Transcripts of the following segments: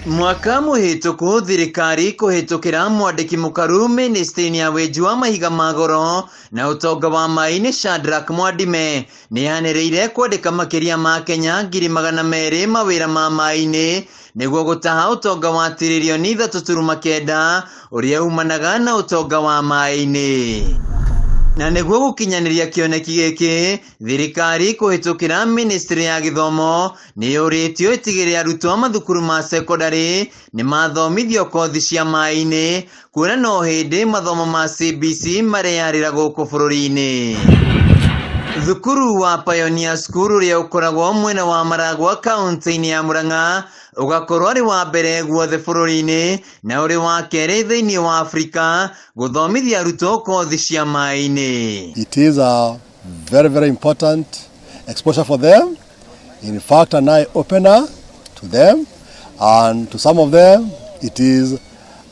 Mwaka muhituku thirikari kuhitukira mwandiki mukaru ministry ya weji wa mahiga magoro na utonga wa maini Shadrack Mwadime nihaniriire kwandika makiria ma Kenya 200,000 mawira ma maini niguo gutaha utonga wa tirilioni 3.9 uria umanaga na utonga wa maini. Na niguo gukinyaniria kioneki giki thirikari kuhitukira ministry ya githomo ni uritio itigire arutwo mathukuru ma secondary ni mathomithio kothi cia maini kuona no hindi mathomo ma CBC mareyarira guku bururi-ini. Thukuru wa Pioneer School uria ukoragwo mwena wa Maragwa kaunti-ini ya Murang'a ugakorwo ari wa mbere guothe bururi-ini na uri wa keri thiini wa Africa guthomithia arutwo kothi cia maini. It is a very important exposure for them. In fact, an eye opener to them, and to some of them it is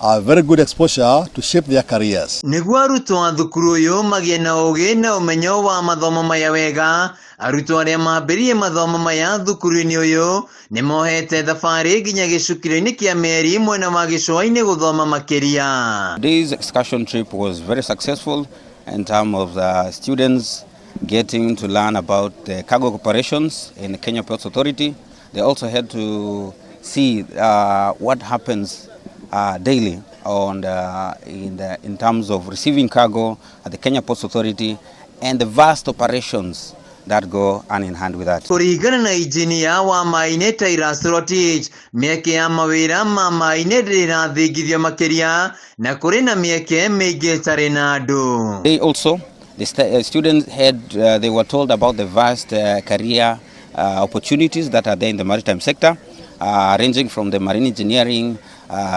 a very good exposure to shape their careers. Niguo arutwo a thukuru uyu magie na ugi na umenyo wa mathomo maya wega, arutwo aria mambirie mathomo maya thukuru-ini uyu ni mohete thabari nginya gicukiro-ini kia meri mwena wa gicua-ini guthoma makiria. This excursion trip was very successful in terms of the students getting to learn about the cargo operations in the Kenya Ports Authority. They also had to see what happens daily on in terms of receiving cargo at the Kenya Ports Authority and the vast operations that go hand in hand with that. Kurigana na injinia wa maine Tyrus Rotich, mieke ya mawira ma maine ndirathingithio makiria na kuri na mieke mingi tari na andu. They also the students they were told about the vast career opportunities that are there in the maritime sector, ranging from the marine engineering,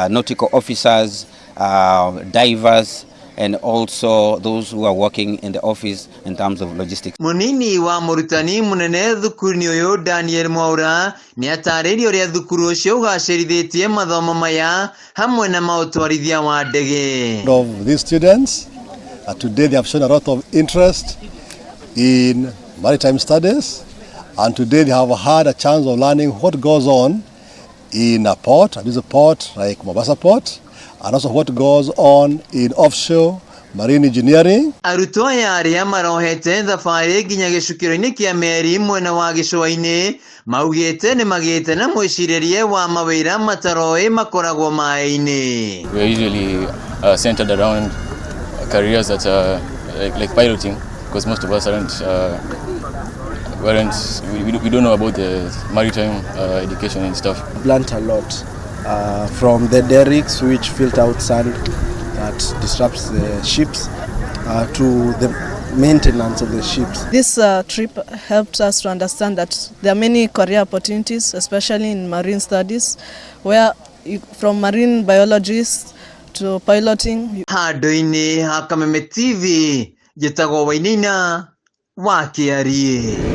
nautical officers, divers, and also those who are working in the office in terms of logistics. Munini wa murutani munene thukuru-ini uyu Daniel Mwaura ni ataririe uria thukuru ucio ugacirithetie mathomo maya hamwe na mautwarithia wa ndege. Of these students, today they have shown a lot of interest in maritime studies, and today they have had a chance of learning what goes on in a port, a port like Mombasa Port, and also what goes on in offshore marine engineering. Arutwo aya aria marohete thabari nginya gicukiro-ini kia meri mwena wa gicua-ini maugite ni magite na mwiciririe wa mawira mataroi makoragwo mai-ini. We are usually centered around careers that are like piloting, because most of us we don't know about the maritime education and stuff. Learned a lot from the derricks which filter out sand that disrupts the ships to the maintenance of the ships. This trip helped us to understand that there are many career opportunities, especially in marine studies, where from marine biologists to piloting. Handu-ini ha Kameme TV, Gitagwo Wainaina wa Kiarie.